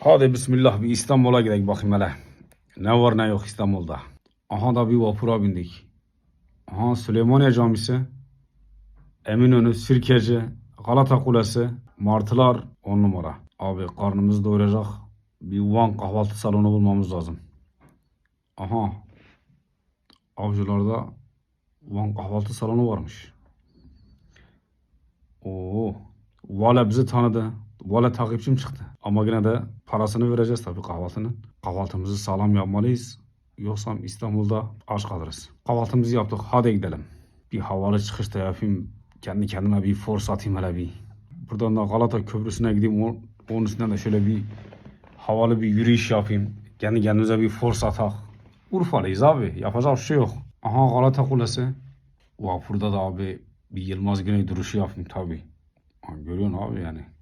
Hadi bismillah bir İstanbul'a gidelim bakayım hele. Ne var ne yok İstanbul'da. Aha da bir vapura bindik. Aha Süleymaniye Camisi, Eminönü, Sirkeci, Galata Kulesi, Martılar 10 numara. Abi karnımızı doyuracak bir Van kahvaltı salonu bulmamız lazım. Aha Avcılar'da Van kahvaltı salonu varmış. Oo, Vale bizi tanıdı. Vale takipçim çıktı. Ama yine de parasını vereceğiz tabii kahvaltının. Kahvaltımızı sağlam yapmalıyız. Yoksa İstanbul'da aç kalırız. Kahvaltımızı yaptık. Hadi gidelim. Bir havalı çıkış da yapayım. Kendi kendime bir force atayım hele bir. Buradan da Galata Köprüsü'ne gideyim. Onun üstünden de şöyle bir havalı bir yürüyüş yapayım. Kendi kendimize bir force atak. Urfalıyız abi. Yapacak bir şey yok. Aha Galata Kulesi. Vapurda da abi bir Yılmaz Güney duruşu yapayım tabii. Ha, görüyorsun abi yani.